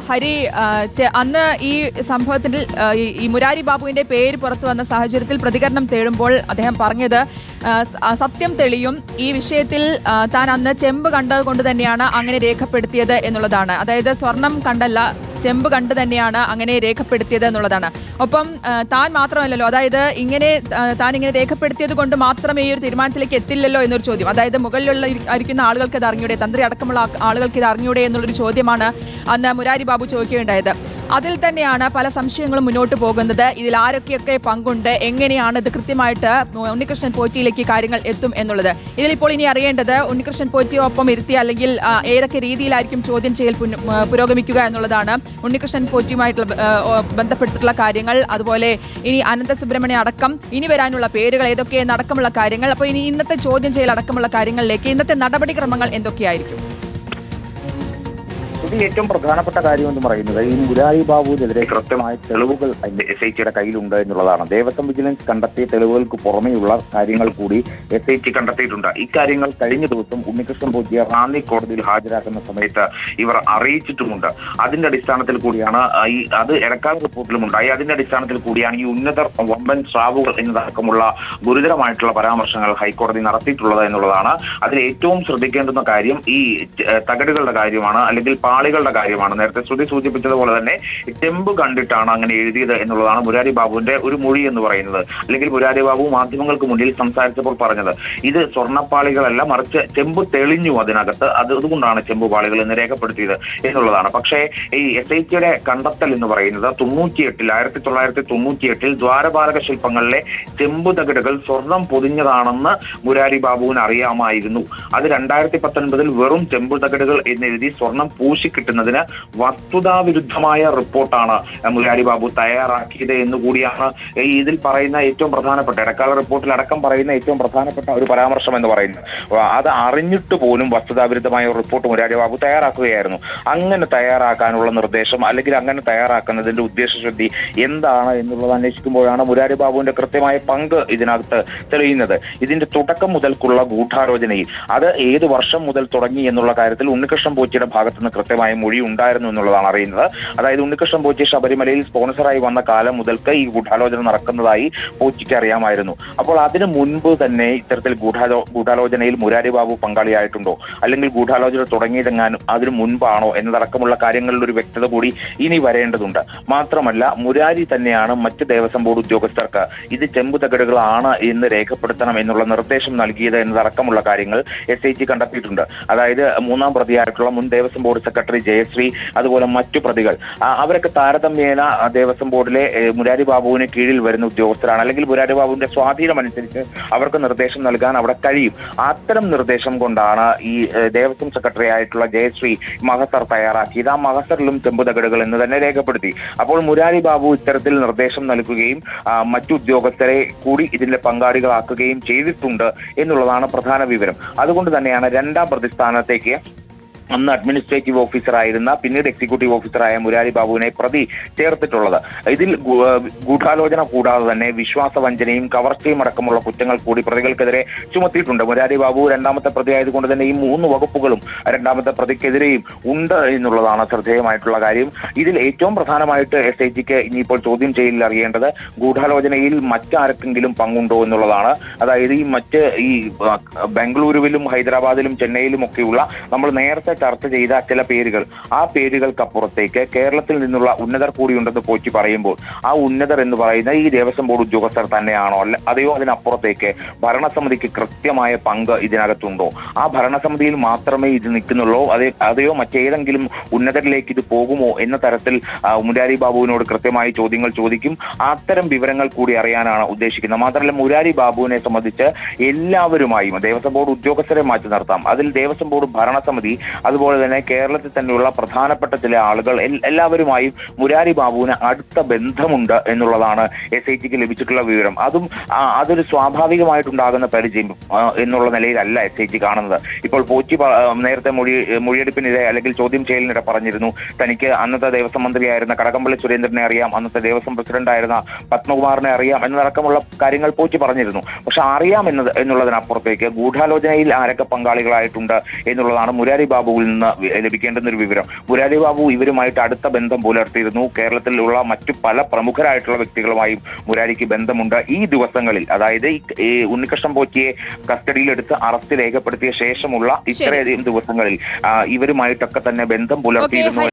ഹരി, അന്ന് ഈ സംഭവത്തിൽ ഈ മുരാരി ബാബുവിന്റെ പേര് പുറത്തു വന്ന സാഹചര്യത്തിൽ പ്രതികരണം തേടുമ്പോൾ അദ്ദേഹം പറഞ്ഞത് സത്യം തെളിയും, ഈ വിഷയത്തിൽ താൻ അന്ന് ചെമ്പ് കണ്ടത് കൊണ്ട് തന്നെയാണ് അങ്ങനെ രേഖപ്പെടുത്തിയത് എന്നുള്ളതാണ്. അതായത് സ്വർണം കണ്ടല്ല, ചെമ്പ് കണ്ടു തന്നെയാണ് അങ്ങനെ രേഖപ്പെടുത്തിയത് എന്നുള്ളതാണ്. ഒപ്പം താൻ മാത്രമല്ലല്ലോ, അതായത് താൻ ഇങ്ങനെ രേഖപ്പെടുത്തിയത് കൊണ്ട് മാത്രമേ ഈ ഒരു തീരുമാനത്തിലേക്ക് എത്തില്ലല്ലോ എന്നൊരു ചോദ്യം. അതായത് മുകളിലുള്ള ആളുകൾക്ക് ഇത് അറിഞ്ഞൂടെ, തന്ത്രി അടക്കമുള്ള ആളുകൾക്ക് ഇത് അറിഞ്ഞൂടെ എന്നുള്ളൊരു ചോദ്യമാണ് അന്ന് മുരാരി ബാബു ചോദിക്കുകയുണ്ടായത്. അതിൽ തന്നെയാണ് പല സംശയങ്ങളും മുന്നോട്ട് പോകുന്നത്. ഇതിൽ ആരൊക്കെയൊക്കെ പങ്കുണ്ട്, എങ്ങനെയാണ് ഇത് കൃത്യമായിട്ട് ഉണ്ണികൃഷ്ണൻ പോറ്റിയിലേക്ക് കാര്യങ്ങൾ എത്തും എന്നുള്ളത്. ഇതിലിപ്പോൾ ഇനി അറിയേണ്ടത് ഉണ്ണികൃഷ്ണൻ പോറ്റിയെ ഒപ്പം ഇരുത്തി അല്ലെങ്കിൽ ഏതൊക്കെ രീതിയിലായിരിക്കും ചോദ്യം ചെയ്യൽ പുരോഗമിക്കുക എന്നുള്ളതാണ്. ഉണ്ണികൃഷ്ണൻ പോറ്റിയുമായിട്ടുള്ള ബന്ധപ്പെട്ടിട്ടുള്ള കാര്യങ്ങൾ, അതുപോലെ ഇനി അനന്തസുബ്രഹ്മണ്യം അടക്കം ഇനി വരാനുള്ള പേരുകൾ ഏതൊക്കെയെന്ന് അടക്കമുള്ള കാര്യങ്ങൾ. അപ്പോൾ ഇനി ഇന്നത്തെ ചോദ്യം ചെയ്യൽ അടക്കമുള്ള കാര്യങ്ങളിലേക്ക് ഇന്നത്തെ നടപടിക്രമങ്ങൾ എന്തൊക്കെയായിരിക്കും? ഇതിൽ ഏറ്റവും പ്രധാനപ്പെട്ട കാര്യം എന്ന് പറയുന്നത് ഈ മുരാരി ബാബുവിനെതിരെ കൃത്യമായ തെളിവുകൾ SITയുടെ കയ്യിലുണ്ട് എന്നുള്ളതാണ്. ദേവസ്വം വിജിലൻസ് കണ്ടെത്തിയ തെളിവുകൾക്ക് പുറമെയുള്ള കാര്യങ്ങൾ കൂടി SIT കണ്ടെത്തിയിട്ടുണ്ട്. ഇക്കാര്യങ്ങൾ കഴിഞ്ഞ ദിവസം ഉണ്ണികൃഷ്ണൻ പോറ്റിയെ റാന്നി കോടതിയിൽ ഹാജരാക്കുന്ന സമയത്ത് ഇവർ അറിയിച്ചിട്ടുമുണ്ട്. അതിന്റെ അടിസ്ഥാനത്തിൽ കൂടിയാണ് അത് ഇടക്കാല റിപ്പോർട്ടിലും ഉണ്ടായി. അതിന്റെ അടിസ്ഥാനത്തിൽ കൂടിയാണ് ഈ ഉന്നതർ വമ്പൻ സ്രാവുകൾ എന്നതടക്കമുള്ള ഗുരുതരമായിട്ടുള്ള പരാമർശങ്ങൾ ഹൈക്കോടതി നടത്തിയിട്ടുള്ളത് എന്നുള്ളതാണ്. അതിൽ ഏറ്റവും ശ്രദ്ധിക്കേണ്ടുന്ന കാര്യം ഈ തകടുകളുടെ കാര്യമാണ്, അല്ലെങ്കിൽ പാളികളുടെ കാര്യമാണ്. നേരത്തെ ശ്രുതി സൂചിപ്പിച്ചതുപോലെ തന്നെ ചെമ്പ് കണ്ടിട്ടാണ് അങ്ങനെ എഴുതിയത് എന്നുള്ളതാണ് മുരാരി ബാബുവിന്റെ ഒരു മൊഴി എന്ന് പറയുന്നത്. അല്ലെങ്കിൽ മുരാരി ബാബു മാധ്യമങ്ങൾക്ക് മുന്നിൽ സംസാരിച്ചപ്പോൾ പറഞ്ഞത് ഇത് സ്വർണ്ണപ്പാളികളല്ല, മറിച്ച് ചെമ്പ് തെളിഞ്ഞു അതിനകത്ത്, അതുകൊണ്ടാണ് ചെമ്പുപാളികൾ എന്ന് രേഖപ്പെടുത്തിയത് എന്നുള്ളതാണ്. പക്ഷേ ഈ SITയുടെ കണ്ടെത്തൽ എന്ന് പറയുന്നത് 1998 ദ്വാരപാലക ശില്പങ്ങളിലെ ചെമ്പ് തകിടുകൾ സ്വർണം പൊതിഞ്ഞതാണെന്ന് മുരാരി ബാബുവിന് അറിയാമായിരുന്നു. അത് 2019 വെറും ചെമ്പ് തകിടുകൾ എന്നെഴുതി സ്വർണം കിട്ടുന്നതിന് വസ്തുതാവിരുദ്ധമായ റിപ്പോർട്ടാണ് മുരാരി ബാബു തയ്യാറാക്കിയത് എന്നുകൂടിയാണ് ഇതിൽ പറയുന്ന ഏറ്റവും പ്രധാനപ്പെട്ട, ഇടക്കാല റിപ്പോർട്ടിൽ അടക്കം പറയുന്ന ഏറ്റവും പ്രധാനപ്പെട്ട ഒരു പരാമർശം എന്ന് പറയുന്നത്. അത് അറിഞ്ഞിട്ട് പോലും വസ്തുതാവിരുദ്ധമായ ഒരു റിപ്പോർട്ട് മുരാരി ബാബു തയ്യാറാക്കുകയായിരുന്നു. അങ്ങനെ തയ്യാറാക്കാനുള്ള നിർദ്ദേശം, അല്ലെങ്കിൽ അങ്ങനെ തയ്യാറാക്കുന്നതിന്റെ ഉദ്ദേശശുദ്ധി എന്താണ് എന്നുള്ളത് അന്വേഷിക്കുമ്പോഴാണ് മുരാരി ബാബുവിന്റെ കൃത്യമായ പങ്ക് ഇതിനകത്ത് തെളിയുന്നത്. ഇതിന്റെ തുടക്കം മുതൽക്കുള്ള ഗൂഢാലോചനയിൽ അത് ഏത് വർഷം മുതൽ തുടങ്ങി എന്നുള്ള കാര്യത്തിൽ ഉണ്ണികൃഷ്ണൻ പോറ്റിയുടെ ഭാഗത്തുനിന്ന് കൃത്യമായ മൊഴി ഉണ്ടായിരുന്നു എന്നുള്ളതാണ് അറിയുന്നത്. അതായത് ഉണ്ണികൃഷ്ണൻ പോറ്റി ശബരിമലയിൽ സ്പോൺസറായി വന്ന കാലം മുതൽക്ക് ഈ ഗൂഢാലോചന നടക്കുന്നതായി പോറ്റിക്ക് അറിയാമായിരുന്നു. അപ്പോൾ അതിനു മുൻപ് തന്നെ ഇത്തരത്തിൽ ഗൂഢാലോചനയിൽ മുരാരി ബാബു പങ്കാളിയായിട്ടുണ്ടോ, അല്ലെങ്കിൽ ഗൂഢാലോചന തുടങ്ങിയതെങ്ങാനും അതിനു മുൻപാണോ എന്നതടക്കമുള്ള കാര്യങ്ങളിൽ ഒരു വ്യക്തത കൂടി ഇനി വരേണ്ടതുണ്ട്. മാത്രമല്ല മുരാരി തന്നെയാണ് മറ്റ് ദേവസ്വം ബോർഡ് ഉദ്യോഗസ്ഥർക്ക് ഇത് ചെമ്പ് തകിടുകളാണ് എന്ന് രേഖപ്പെടുത്തണം എന്നുള്ള നിർദ്ദേശം നൽകിയത് എന്നതടക്കമുള്ള കാര്യങ്ങൾ SIT കണ്ടെത്തിയിട്ടുണ്ട്. അതായത് മൂന്നാം പ്രതിയായിട്ടുള്ള മുൻ ദേവസ്വം ബോർഡ് സെക്രട്ടറി ജയശ്രീ, അതുപോലെ മറ്റു പ്രതികൾ, അവരൊക്കെ താരതമ്യേന ദേവസ്വം ബോർഡിലെ മുരാരി ബാബുവിന് കീഴിൽ വരുന്ന ഉദ്യോഗസ്ഥരാണ്, അല്ലെങ്കിൽ മുരാരി ബാബുവിന്റെ സ്വാധീനം അനുസരിച്ച് അവർക്ക് നിർദ്ദേശം നൽകാൻ അവിടെ കഴിയും. അത്തരം നിർദ്ദേശം കൊണ്ടാണ് ഈ ദേവസ്വം സെക്രട്ടറി ആയിട്ടുള്ള ജയശ്രീ മഹസർ തയ്യാറാക്കിയത്. ആ മഹസറിലും ചെമ്പ് തകിടുകൾ എന്ന് തന്നെ രേഖപ്പെടുത്തി. അപ്പോൾ മുരാരി ബാബു ഇത്തരത്തിൽ നിർദ്ദേശം നൽകുകയും മറ്റു ഉദ്യോഗസ്ഥരെ കൂടി ഇതിന്റെ പങ്കാളികളാക്കുകയും ചെയ്തിട്ടുണ്ട് എന്നുള്ളതാണ് പ്രധാന വിവരം. അതുകൊണ്ട് തന്നെയാണ് രണ്ടാം പ്രതിസ്ഥാനത്തേക്ക് അന്ന് അഡ്മിനിസ്ട്രേറ്റീവ് ഓഫീസറായിരുന്ന പിന്നീട് എക്സിക്യൂട്ടീവ് ഓഫീസറായ മുരാരി ബാബുവിനെ പ്രതി ചേർത്തിട്ടുള്ളത്. ഇതിൽ ഗൂഢാലോചന കൂടാതെ തന്നെ വിശ്വാസവഞ്ചനയും കവർച്ചയും അടക്കമുള്ള കുറ്റങ്ങൾ കൂടി പ്രതികൾക്കെതിരെ ചുമത്തിയിട്ടുണ്ട്. മുരാരി ബാബു രണ്ടാമത്തെ പ്രതി ആയതുകൊണ്ട് തന്നെ ഈ 3 വകുപ്പുകളും രണ്ടാമത്തെ പ്രതിക്കെതിരെയും ഉണ്ട് എന്നുള്ളതാണ് ശ്രദ്ധേയമായിട്ടുള്ള കാര്യം. ഇതിൽ ഏറ്റവും പ്രധാനമായിട്ട് SITക്ക് ഇനിയിപ്പോൾ ചോദ്യം ചെയ്യലിൽ അറിയേണ്ടത് ഗൂഢാലോചനയിൽ മറ്റാർക്കെങ്കിലും പങ്കുണ്ടോ എന്നുള്ളതാണ്. അതായത് ഈ ബംഗളൂരുവിലും ഹൈദരാബാദിലും ചെന്നൈയിലും ഒക്കെയുള്ള നമ്മൾ നേരത്തെ ചർച്ച ചെയ്ത ചില പേരുകൾ, ആ പേരുകൾക്കപ്പുറത്തേക്ക് കേരളത്തിൽ നിന്നുള്ള ഉന്നതർ കൂടിയുണ്ടെന്ന് പോറ്റി പറയുമ്പോൾ ആ ഉന്നതർ എന്ന് പറയുന്ന ഈ ദേവസ്വം ബോർഡ് ഉദ്യോഗസ്ഥർ തന്നെയാണോ, അതെയോ അതിനപ്പുറത്തേക്ക് ഭരണസമിതിക്ക് കൃത്യമായ പങ്ക് ഇതിനകത്തുണ്ടോ, ആ ഭരണസമിതിയിൽ മാത്രമേ ഇത് നിൽക്കുന്നുള്ളൂ, അതെയോ മറ്റേതെങ്കിലും ഉന്നതരിലേക്ക് ഇത് പോകുമോ എന്ന തരത്തിൽ മുരാരി ബാബുവിനോട് കൃത്യമായി ചോദ്യങ്ങൾ ചോദിക്കും. അത്തരം വിവരങ്ങൾ കൂടി അറിയാനാണ് ഉദ്ദേശിക്കുന്നത്. മാത്രമല്ല മുരാരി ബാബുവിനെ സംബന്ധിച്ച് എല്ലാവരുമായും ദേവസ്വം ബോർഡ് ഉദ്യോഗസ്ഥരെ മാറ്റി നിർത്താം, അതിൽ ദേവസ്വം ബോർഡ് ഭരണസമിതി, അതുപോലെ തന്നെ കേരളത്തിൽ തന്നെയുള്ള പ്രധാനപ്പെട്ട ചില ആളുകൾ, എല്ലാവരുമായും മുരാരി ബാബുവിന് അടുത്ത ബന്ധമുണ്ട് എന്നുള്ളതാണ് SITക്ക് ലഭിച്ചിട്ടുള്ള വിവരം. അതൊരു സ്വാഭാവികമായിട്ടുണ്ടാകുന്ന പരിചയം എന്നുള്ള നിലയിലല്ല SIT കാണുന്നത്. ഇപ്പോൾ പോറ്റി നേരത്തെ മൊഴിയെടുപ്പിനിടെ അല്ലെങ്കിൽ ചോദ്യം ചെയ്യലിനിടെ പറഞ്ഞിരുന്നു തനിക്ക് അന്നത്തെ ദേവസ്വം മന്ത്രിയായിരുന്ന കടകംപള്ളി സുരേന്ദ്രനെ അറിയാം, അന്നത്തെ ദേവസ്വം പ്രസിഡന്റായിരുന്ന പത്മകുമാറിനെ അറിയാം എന്നതടക്കമുള്ള കാര്യങ്ങൾ പോറ്റി പറഞ്ഞിരുന്നു. പക്ഷെ അറിയാം എന്നുള്ളതിനപ്പുറത്തേക്ക് ഗൂഢാലോചനയിൽ ആരൊക്കെ പങ്കാളികളായിട്ടുണ്ട് എന്നുള്ളതാണ് മുരാരി ബാബു ബാബുവിൽ നിന്ന് ലഭിക്കേണ്ടുന്ന ഒരു വിവരം. മുരാരി ബാബു ഇവരുമായിട്ട് അടുത്ത ബന്ധം പുലർത്തിയിരുന്നു. കേരളത്തിലുള്ള മറ്റു പല പ്രമുഖരായിട്ടുള്ള വ്യക്തികളുമായും മുരാരിക്ക് ബന്ധമുണ്ട്. ഈ ദിവസങ്ങളിൽ, അതായത് ഈ ഉണ്ണികൃഷ്ണൻ പോറ്റിയെ കസ്റ്റഡിയിലെടുത്ത് അറസ്റ്റ് രേഖപ്പെടുത്തിയ ശേഷമുള്ള ഇത്രയധികം ദിവസങ്ങളിൽ ഇവരുമായിട്ടൊക്കെ തന്നെ ബന്ധം പുലർത്തിയിരുന്നു.